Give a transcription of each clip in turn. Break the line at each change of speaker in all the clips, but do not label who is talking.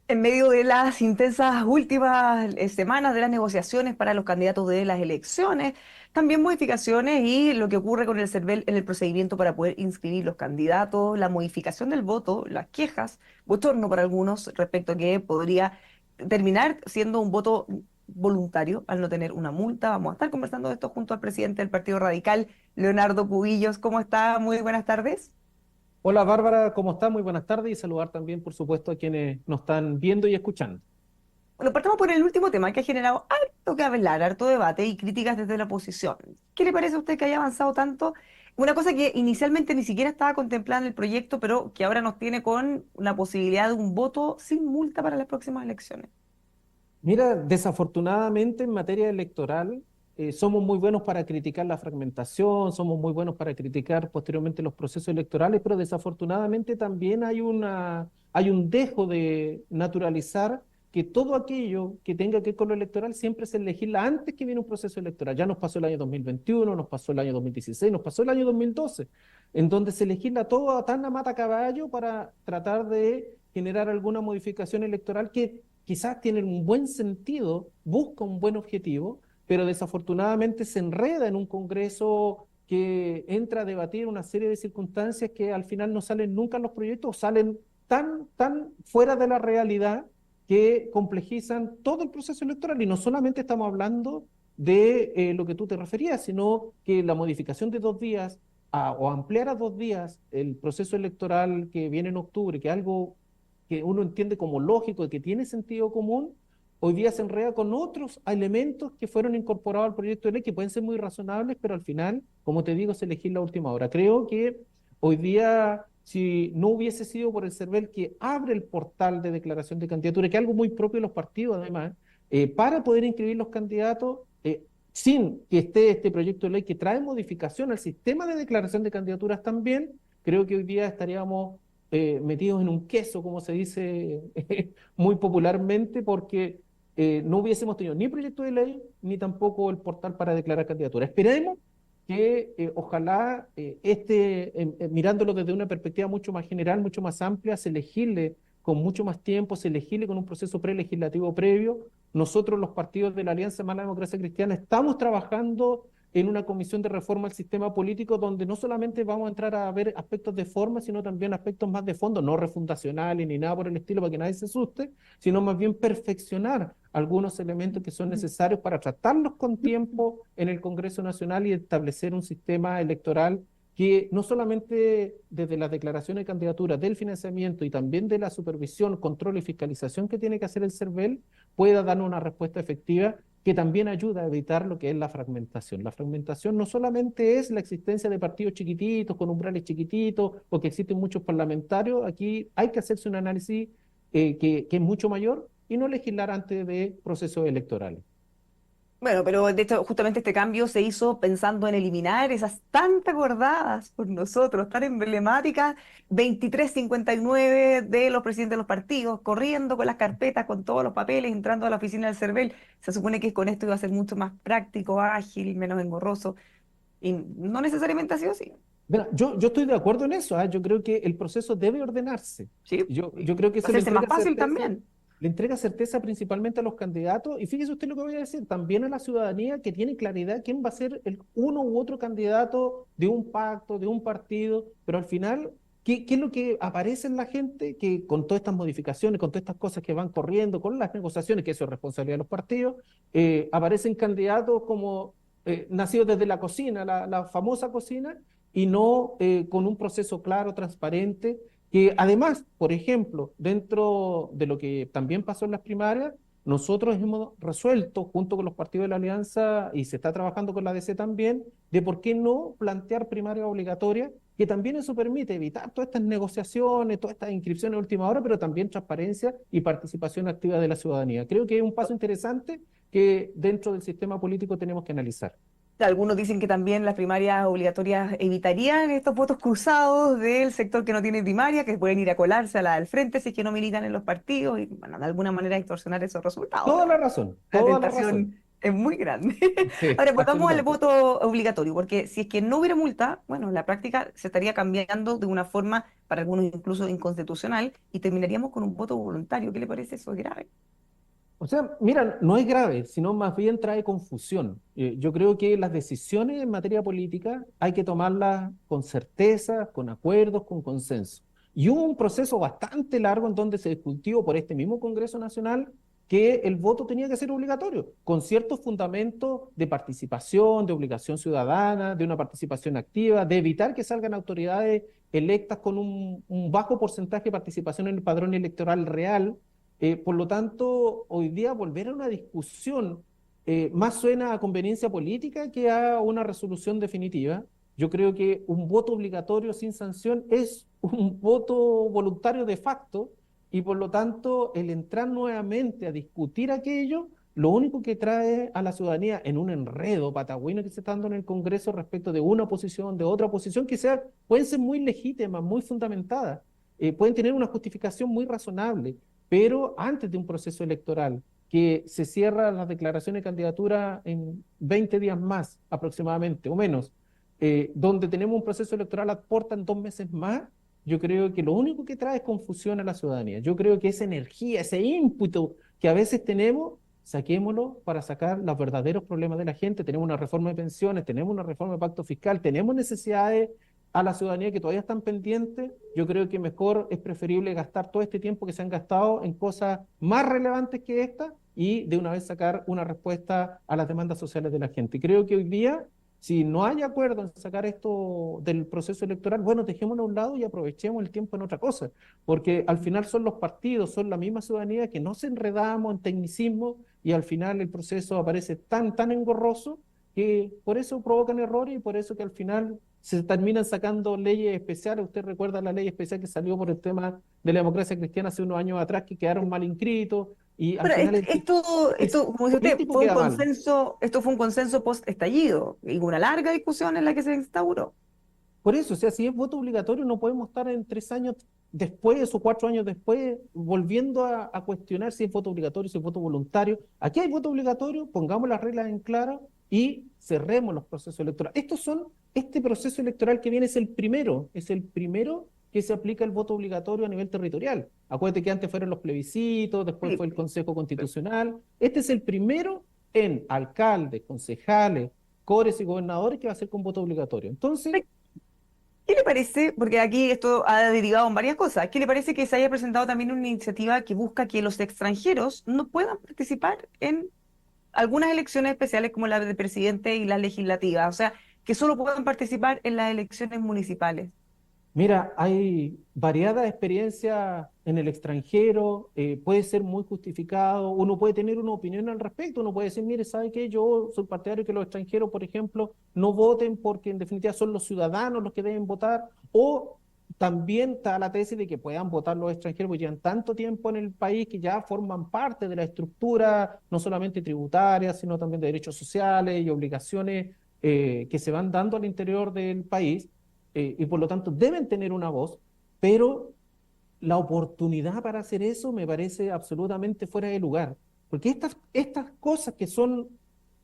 En medio de las intensas últimas semanas de las negociaciones para los candidatos de las elecciones, también modificaciones y lo que ocurre con el CERVEL en el procedimiento para poder inscribir los candidatos, la modificación del voto, las quejas, bochorno para algunos respecto a que podría terminar siendo un voto voluntario al no tener una multa. Vamos a estar conversando de esto junto al presidente del Partido Radical, Leonardo Cubillos. ¿Cómo está? Muy buenas tardes.
Hola Bárbara, ¿cómo está? Muy buenas tardes y saludar también, por supuesto, a quienes nos están viendo y escuchando.
Bueno, partamos por el último tema que ha generado harto que hablar, harto debate y críticas desde la oposición. ¿Qué le parece a usted que haya avanzado tanto? Una cosa que inicialmente ni siquiera estaba contemplada en el proyecto, pero que ahora nos tiene con la posibilidad de un voto sin multa para las próximas elecciones.
Mira, desafortunadamente en materia electoral somos muy buenos para criticar la fragmentación, somos muy buenos para criticar posteriormente los procesos electorales, pero desafortunadamente también hay un dejo de naturalizar que todo aquello que tenga que ver con lo electoral siempre se legisla antes que viene un proceso electoral. Ya nos pasó el año 2021, nos pasó el año 2016, nos pasó el año 2012, en donde se legisla todo a tan a mata caballo para tratar de generar alguna modificación electoral que quizás tiene un buen sentido, busca un buen objetivo, pero desafortunadamente se enreda en un Congreso que entra a debatir una serie de circunstancias que al final no salen nunca en los proyectos, salen tan fuera de la realidad que complejizan todo el proceso electoral. Y no solamente estamos hablando de lo que tú te referías, sino que la modificación de 2 días o ampliar a 2 días el proceso electoral que viene en octubre, que es algo que uno entiende como lógico y que tiene sentido común, hoy día se enreda con otros elementos que fueron incorporados al proyecto de ley que pueden ser muy razonables, pero al final, como te digo, se legisla a última hora. Creo que hoy día, si no hubiese sido por el CERVEL que abre el portal de declaración de candidatura, que es algo muy propio de los partidos además, para poder inscribir los candidatos, sin que esté este proyecto de ley que trae modificación al sistema de declaración de candidaturas también, creo que hoy día estaríamos metidos en un queso, como se dice muy popularmente, porque no hubiésemos tenido ni proyecto de ley, ni tampoco el portal para declarar candidatura. Esperemos que ojalá mirándolo desde una perspectiva mucho más general, mucho más amplia, se legisle con mucho más tiempo, se legisle con un proceso prelegislativo previo. Nosotros, los partidos de la Alianza Más la Democracia Cristiana, estamos trabajando en una comisión de reforma al sistema político donde no solamente vamos a entrar a ver aspectos de forma, sino también aspectos más de fondo, no refundacionales ni nada por el estilo para que nadie se asuste, sino más bien perfeccionar algunos elementos que son necesarios para tratarlos con tiempo en el Congreso Nacional y establecer un sistema electoral que no solamente desde la declaración de candidatura, del financiamiento y también de la supervisión, control y fiscalización que tiene que hacer el CERVEL, pueda dar una respuesta efectiva que también ayuda a evitar lo que es la fragmentación. La fragmentación no solamente es la existencia de partidos chiquititos, con umbrales chiquititos, o que existen muchos parlamentarios, aquí hay que hacerse un análisis que es mucho mayor y no legislar antes de procesos electorales.
Bueno, pero de hecho, justamente este cambio se hizo pensando en eliminar esas tan recordadas por nosotros, tan emblemáticas 2359 de los presidentes de los partidos, corriendo con las carpetas, con todos los papeles, entrando a la oficina del CERVEL. Se supone que con esto iba a ser mucho más práctico, ágil, menos engorroso, y no necesariamente ha sido así.
Bueno, yo estoy de acuerdo en eso, ¿ah? Yo creo que el proceso debe ordenarse.
¿Sí?
Yo
Y
creo que eso
hacerse más fácil también.
le entrega certeza principalmente a los candidatos. Y fíjese usted lo que voy a decir, también a la ciudadanía que tiene claridad quién va a ser el uno u otro candidato de un pacto, de un partido, pero al final, ¿qué es lo que aparece en la gente? Que con todas estas modificaciones, con todas estas cosas que van corriendo, con las negociaciones, que eso es responsabilidad de los partidos, aparecen candidatos como nacidos desde la cocina, la famosa cocina y no con un proceso claro, transparente, que además, por ejemplo, dentro de lo que también pasó en las primarias, nosotros hemos resuelto, junto con los partidos de la Alianza, y se está trabajando con la DC también, de por qué no plantear primarias obligatorias, que también eso permite evitar todas estas negociaciones, todas estas inscripciones de última hora, pero también transparencia y participación activa de la ciudadanía. Creo que es un paso interesante que dentro del sistema político tenemos que analizar.
Algunos dicen que también las primarias obligatorias evitarían estos votos cruzados del sector que no tiene primaria, que pueden ir a colarse a la del frente si es que no militan en los partidos y, bueno, de alguna manera distorsionar esos resultados,
Toda la
pero
razón,
la
toda la razón.
tentación Es muy grande.
Sí,
Ahora, volvamos al
absolutamente.
voto obligatorio, porque si es que no hubiera multa, bueno, la práctica se estaría cambiando de una forma, para algunos incluso inconstitucional, y terminaríamos con un voto voluntario. ¿Qué le parece? Eso es grave.
O sea, mira, no es grave, sino más bien trae confusión. Yo creo que las decisiones en materia política hay que tomarlas con certeza, con acuerdos, con consenso. Y hubo un proceso bastante largo en donde se discutió por este mismo Congreso Nacional que el voto tenía que ser obligatorio, con ciertos fundamentos de participación, de obligación ciudadana, de una participación activa, de evitar que salgan autoridades electas con un bajo porcentaje de participación en el padrón electoral real. Por lo tanto, hoy día volver a una discusión más suena a conveniencia política que a una resolución definitiva. Yo creo que un voto obligatorio sin sanción es un voto voluntario de facto y por lo tanto el entrar nuevamente a discutir aquello, lo único que trae a la ciudadanía en un enredo patagüino que se está dando en el Congreso respecto de una posición, de otra posición, que sea, pueden ser muy legítimas, muy fundamentadas, pueden tener una justificación muy razonable, pero antes de un proceso electoral que se cierra las declaraciones de candidatura en 20 días más aproximadamente, o menos, donde tenemos un proceso electoral a puerta en 2 meses más, yo creo que lo único que trae es confusión a la ciudadanía. Yo creo que esa energía, ese ímpetu que a veces tenemos, saquémoslo para sacar los verdaderos problemas de la gente. Tenemos una reforma de pensiones, tenemos una reforma de pacto fiscal, tenemos necesidades a la ciudadanía que todavía están pendientes. Yo creo que mejor es preferible gastar todo este tiempo que se han gastado en cosas más relevantes que esta y de una vez sacar una respuesta a las demandas sociales de la gente. Creo que hoy día, si no hay acuerdo en sacar esto del proceso electoral, bueno, dejémoslo a un lado y aprovechemos el tiempo en otra cosa, porque al final son los partidos, son la misma ciudadanía que nos enredamos en tecnicismo y al final el proceso aparece tan engorroso que por eso provocan errores y por eso que al final se terminan sacando leyes especiales. Usted recuerda la ley especial que salió por el tema de la democracia cristiana hace unos años atrás, que quedaron mal inscritos y al
Pero
final el
como dice usted,
político queda mal.
esto fue un consenso post-estallido, y una larga discusión en la que se instauró.
Por eso, o sea, si es voto obligatorio, no podemos estar en 3 años después o 4 años después volviendo a cuestionar si es voto obligatorio, si es voto voluntario. Aquí hay voto obligatorio, pongamos las reglas en claro y cerremos los procesos electorales. Este proceso electoral que viene es el primero que se aplica el voto obligatorio a nivel territorial. Acuérdate que antes fueron los plebiscitos, después
Sí.
fue el Consejo Constitucional. Este es el primero en alcaldes, concejales, cores y gobernadores que va a ser con voto obligatorio. Entonces,
¿Qué le parece? Porque aquí esto ha derivado en varias cosas. ¿Qué le parece que se haya presentado también una iniciativa que busca que los extranjeros no puedan participar en algunas elecciones especiales como la de presidente y las legislativas? O sea, que solo puedan participar en las elecciones municipales.
mira, hay variadas experiencias en el extranjero, puede ser muy justificado, uno puede tener una opinión al respecto, uno puede decir, mire, ¿sabe qué? Yo soy partidario que los extranjeros, por ejemplo, no voten porque en definitiva son los ciudadanos los que deben votar, o también está la tesis de que puedan votar los extranjeros porque llevan tanto tiempo en el país que ya forman parte de la estructura, no solamente tributaria, sino también de derechos sociales y obligaciones que se van dando al interior del país y por lo tanto deben tener una voz, pero la oportunidad para hacer eso me parece absolutamente fuera de lugar, porque estas cosas que son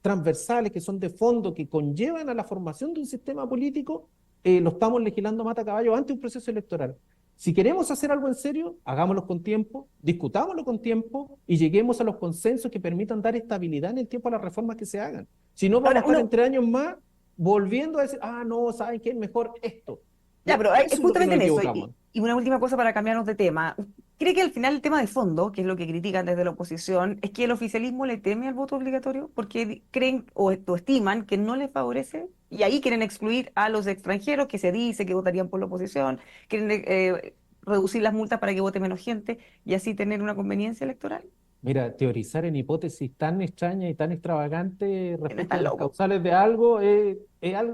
transversales, que son de fondo, que conllevan a la formación de un sistema político, lo estamos legislando mata caballo ante un proceso electoral. Si queremos hacer algo en serio, hagámoslo con tiempo, discutámoslo con tiempo y lleguemos a los consensos que permitan dar estabilidad en el tiempo a las reformas que se hagan. Si no, vamos a
Ahora,
estar
uno,
entre años más volviendo a decir, ah, no, ¿saben qué? Es mejor esto.
ya, pero es
Eso es lo que
justamente
nos
en eso.
equivocamos.
Y una última cosa para cambiarnos de tema. ¿Cree que al final el tema de fondo, que es lo que critican desde la oposición, es que el oficialismo le teme al voto obligatorio porque creen o estiman que no les favorece? Y ahí quieren excluir a los extranjeros que se dice que votarían por la oposición, quieren reducir las multas para que vote menos gente y así tener una conveniencia electoral.
Mira, teorizar en hipótesis tan extrañas y tan extravagantes
Que no
respecto de
están
las
locos.
causales de algo es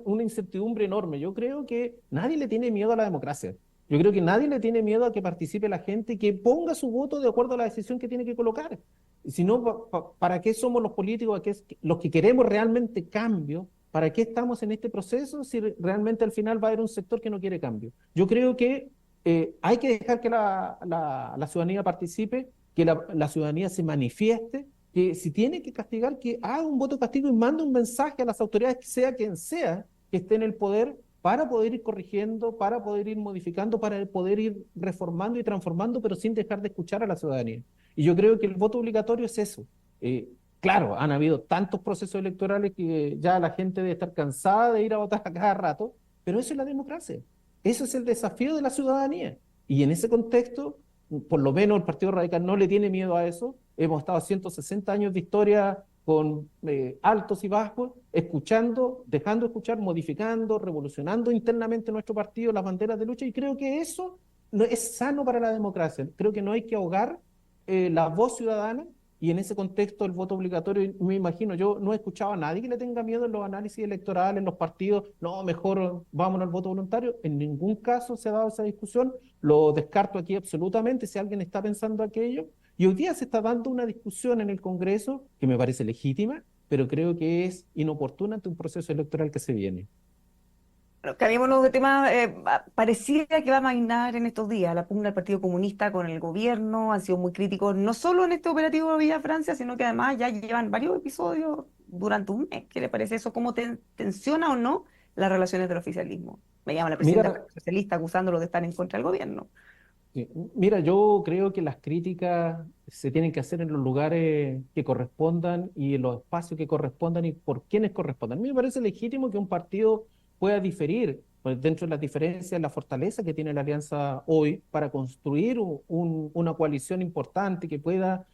una incertidumbre enorme. Yo creo que nadie le tiene miedo a la democracia. Yo creo que nadie le tiene miedo a que participe la gente, que ponga su voto de acuerdo a la decisión que tiene que colocar. Si no, ¿para qué somos los políticos, los que queremos realmente cambio? ¿Para qué estamos en este proceso si realmente al final va a haber un sector que no quiere cambio? Yo creo que hay que dejar que la ciudadanía participe, que la ciudadanía se manifieste que si tiene que castigar, que haga un voto de castigo y mande un mensaje a las autoridades, que sea quien sea que esté en el poder, para poder ir corrigiendo, para poder ir modificando, para poder ir reformando y transformando, pero sin dejar de escuchar a la ciudadanía. Y yo creo que el voto obligatorio es eso. Claro, han habido tantos procesos electorales que ya la gente debe estar cansada de ir a votar a cada rato, pero eso es la democracia. Eso es el desafío de la ciudadanía. Y en ese contexto, por lo menos el Partido Radical no le tiene miedo a eso. Hemos estado 160 años de historia con altos y bajos, escuchando, dejando escuchar, modificando, revolucionando internamente nuestro partido, las banderas de lucha, y creo que eso no es sano para la democracia. Creo que no hay que ahogar la voz ciudadana, y en ese contexto el voto obligatorio, me imagino, yo no he escuchado a nadie que le tenga miedo en los análisis electorales, en los partidos, no, mejor vámonos al voto voluntario. En ningún caso se ha dado esa discusión, lo descarto aquí absolutamente si alguien está pensando aquello. Y hoy día se está dando una discusión en el Congreso que me parece legítima, pero creo que es inoportuna ante un proceso electoral que se viene.
Bueno, cambiémonos de tema. Pareciera que va a mainar en estos días la pugna del Partido Comunista con el gobierno. Han sido muy críticos, no solo en este operativo de Villa Francia, sino que además ya llevan varios episodios durante un mes. ¿Qué le parece eso? ¿Cómo tensiona o no las relaciones del oficialismo? Me llama la presidenta del
Mira,
Partido Socialista acusándolo de estar en contra del gobierno.
mira, yo creo que las críticas se tienen que hacer en los lugares que correspondan y en los espacios que correspondan y por quienes correspondan. A mí me parece legítimo que un partido pueda diferir, pues, dentro de las diferencias, la fortaleza que tiene la alianza hoy para construir una coalición importante que pueda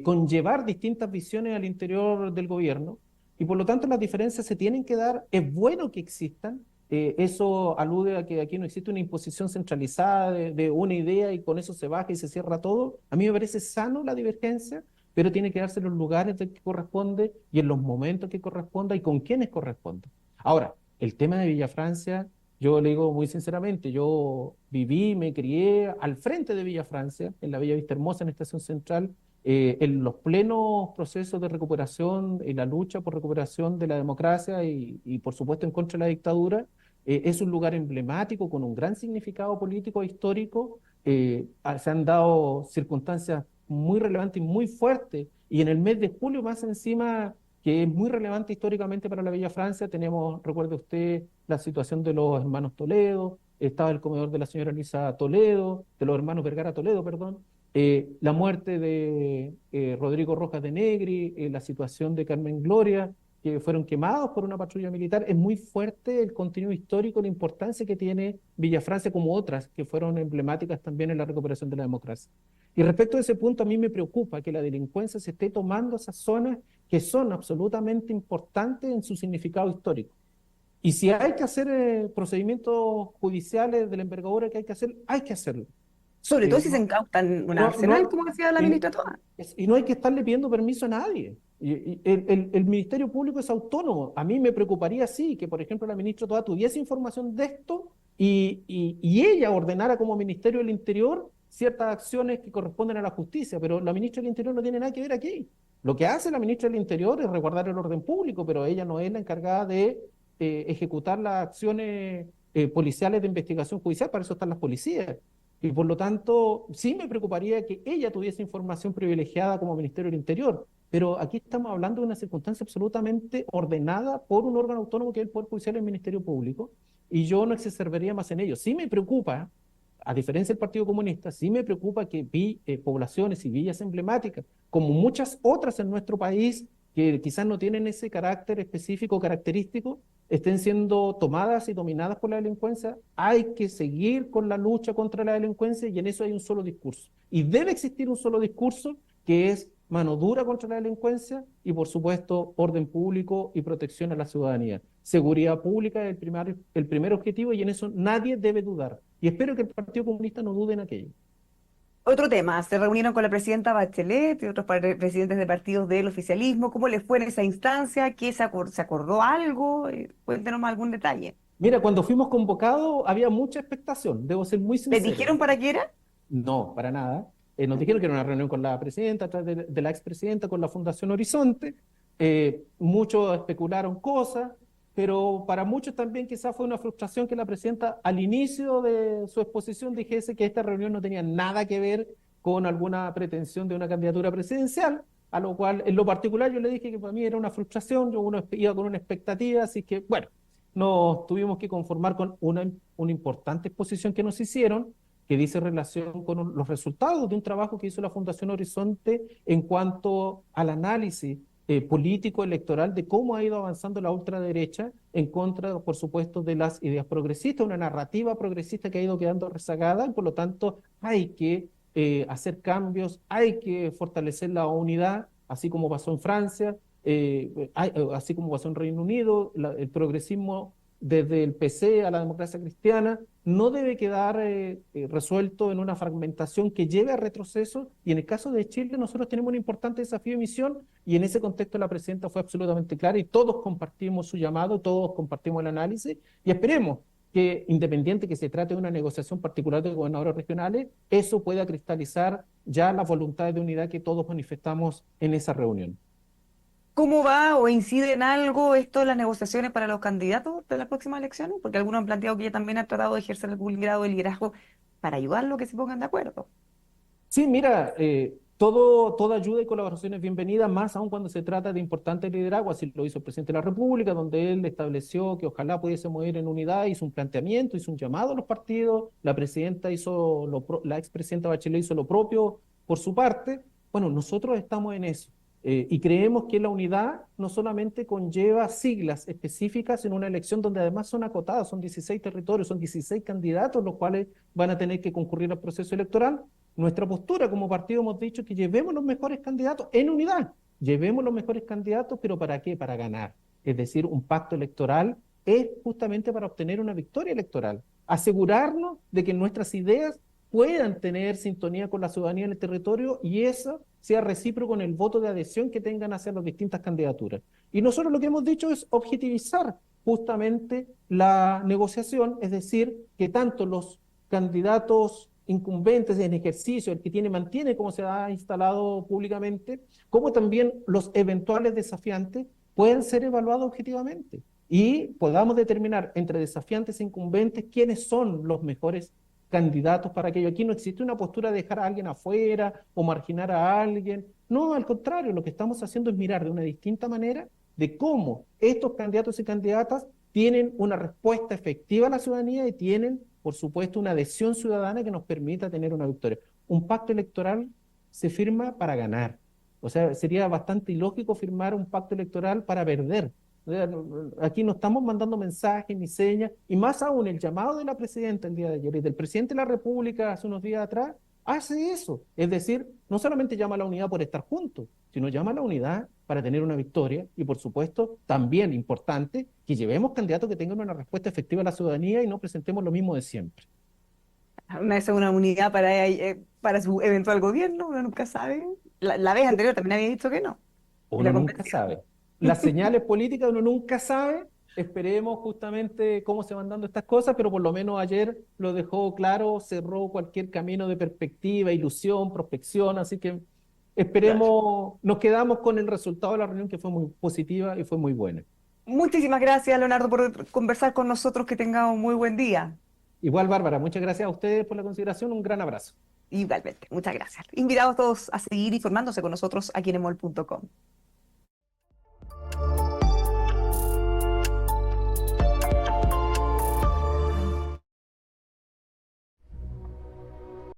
conllevar distintas visiones al interior del gobierno. Y por lo tanto las diferencias se tienen que dar, es bueno que existan. Eso alude a que aquí no existe una imposición centralizada de una idea y con eso se baja y se cierra todo. A mí me parece sano la divergencia, pero tiene que darse en los lugares que corresponde y en los momentos que corresponda y con quienes corresponda. Ahora, el tema de Villa Francia, yo le digo muy sinceramente, yo viví, me crié al frente de Villa Francia, en la Villa Vista Hermosa, en Estación Central, en los plenos procesos de recuperación y la lucha por recuperación de la democracia y por supuesto en contra de la dictadura. Es un lugar emblemático con un gran significado político e histórico. Se han dado circunstancias muy relevantes y muy fuertes. Y en el mes de julio, más encima, que es muy relevante históricamente para la Bella Francia, tenemos, recuerde usted, la situación de los hermanos Toledo, estaba el comedor de la señora Luisa Toledo, de los hermanos Vergara Toledo, perdón, la muerte de Rodrigo Rojas de Negri, la situación de Carmen Gloria, que fueron quemados por una patrulla militar. Es muy fuerte el contenido histórico, la importancia que tiene Villa Francia, como otras que fueron emblemáticas también en la recuperación de la democracia. Y respecto a ese punto, a mí me preocupa que la delincuencia se esté tomando esas zonas que son absolutamente importantes en su significado histórico. Y si hay que hacer procedimientos judiciales de la envergadura que hay que hacerlo.
Sobre todo si se
No,
incautan un
no,
arsenal,
no,
como decía la
y,
ministra Toa.
y no hay que estarle pidiendo permiso a nadie. El Ministerio Público es autónomo. A mí me preocuparía, sí, que por ejemplo la ministra Toa tuviese información de esto y ella ordenara como Ministerio del Interior ciertas acciones que corresponden a la justicia, pero la ministra del Interior no tiene nada que ver aquí. Lo que hace la ministra del Interior es resguardar el orden público, pero ella no es la encargada de ejecutar las acciones policiales de investigación judicial, para eso están las policías. Y por lo tanto, sí me preocuparía que ella tuviese información privilegiada como Ministerio del Interior, pero aquí estamos hablando de una circunstancia absolutamente ordenada por un órgano autónomo que es el Poder Judicial y el Ministerio Público, y yo no exacerbaría más en ello. Sí me preocupa, a diferencia del Partido Comunista, sí me preocupa que poblaciones y villas emblemáticas, como muchas otras en nuestro país, que quizás no tienen ese carácter específico, característico, estén siendo tomadas y dominadas por la delincuencia. Hay que seguir con la lucha contra la delincuencia y en eso hay un solo discurso. Y debe existir un solo discurso que es mano dura contra la delincuencia y, por supuesto, orden público y protección a la ciudadanía. Seguridad pública es el primer objetivo y en eso nadie debe dudar. Y espero que el Partido Comunista no dude en aquello.
Otro tema, se reunieron con la presidenta Bachelet y otros presidentes de partidos del oficialismo. ¿Cómo les fue en esa instancia? ¿Qué se acordó algo? Cuéntenos más algún detalle.
Mira, cuando fuimos convocados había mucha expectación, debo ser muy
¿Les
sincero.
dijeron para qué era?
No, para nada. Nos dijeron que era una reunión con la presidenta, a través de la expresidenta, con la Fundación Horizonte. Muchos especularon cosas, pero para muchos también quizás fue una frustración que la presidenta al inicio de su exposición dijese que esta reunión no tenía nada que ver con alguna pretensión de una candidatura presidencial. a lo cual en lo particular yo le dije que para mí era una frustración, iba con una expectativa, así que bueno, nos tuvimos que conformar con una importante exposición que nos hicieron, que dice relación con los resultados de un trabajo que hizo la Fundación Horizonte en cuanto al análisis político electoral de cómo ha ido avanzando la ultraderecha en contra, por supuesto, de las ideas progresistas, una narrativa progresista que ha ido quedando rezagada y por lo tanto hay que hacer cambios, hay que fortalecer la unidad, así como pasó en Francia, así como pasó en Reino Unido, el progresismo desde el PC a la democracia cristiana no debe quedar resuelto en una fragmentación que lleve a retroceso y en el caso de Chile nosotros tenemos un importante desafío de misión y en ese contexto la presidenta fue absolutamente clara y todos compartimos su llamado, todos compartimos el análisis y esperemos que independiente que se trate de una negociación particular de gobernadores regionales, eso pueda cristalizar ya las voluntades de unidad que todos manifestamos en esa reunión.
¿Cómo va o incide en algo esto de las negociaciones para los candidatos de las próximas elecciones? Porque algunos han planteado que ella también ha tratado de ejercer algún grado de liderazgo para ayudarlo a que se pongan de acuerdo.
Sí, mira, toda ayuda y colaboración es bienvenida, más aún cuando se trata de importantes liderazgos, así lo hizo el presidente de la República, donde él estableció que ojalá pudiésemos ir en unidad, hizo un planteamiento, hizo un llamado a los partidos, la presidenta la expresidenta Bachelet hizo lo propio por su parte. Bueno, nosotros estamos en eso. Y creemos que la unidad no solamente conlleva siglas específicas en una elección donde además son acotadas, son 16 territorios, son 16 candidatos los cuales van a tener que concurrir al proceso electoral. Nuestra postura como partido hemos dicho que llevemos los mejores candidatos en unidad, llevemos los mejores candidatos, pero ¿para qué? Para ganar. Es decir, un pacto electoral es justamente para obtener una victoria electoral, asegurarnos de que nuestras ideas puedan tener sintonía con la ciudadanía en el territorio y eso sea recíproco en el voto de adhesión que tengan hacia las distintas candidaturas. Y nosotros lo que hemos dicho es objetivizar justamente la negociación, es decir, que tanto los candidatos incumbentes en ejercicio, el que mantiene como se ha instalado públicamente, como también los eventuales desafiantes pueden ser evaluados objetivamente y podamos determinar entre desafiantes e incumbentes quiénes son los mejores candidatos para aquello. Aquí no existe una postura de dejar a alguien afuera o marginar a alguien. No, al contrario, lo que estamos haciendo es mirar de una distinta manera de cómo estos candidatos y candidatas tienen una respuesta efectiva a la ciudadanía y tienen, por supuesto, una adhesión ciudadana que nos permita tener una victoria. Un pacto electoral se firma para ganar. O sea, sería bastante ilógico firmar un pacto electoral para perder. Aquí no estamos mandando mensajes ni señas, y más aún el llamado de la presidenta el día de ayer y del presidente de la República hace unos días atrás, hace eso. Es decir, no solamente llama a la unidad por estar juntos, sino llama a la unidad para tener una victoria y, por supuesto, también importante que llevemos candidatos que tengan una respuesta efectiva a la ciudadanía y no presentemos lo mismo de siempre.
Una unidad para su eventual gobierno, uno nunca sabe. La vez anterior también había dicho que no. Y
Uno
la
nunca
convenció.
sabe. Las señales políticas uno nunca sabe. Esperemos justamente cómo se van dando estas cosas, pero por lo menos ayer lo dejó claro, cerró cualquier camino de perspectiva, ilusión, prospección, así que esperemos, nos quedamos con el resultado de la reunión que fue muy positiva y fue muy buena.
Muchísimas gracias, Leonardo, por conversar con nosotros. Que tenga un muy buen día.
Igual, Bárbara, muchas gracias a ustedes por la consideración, un gran abrazo.
Igualmente, muchas gracias. Invitados todos a seguir informándose con nosotros aquí en emol.com.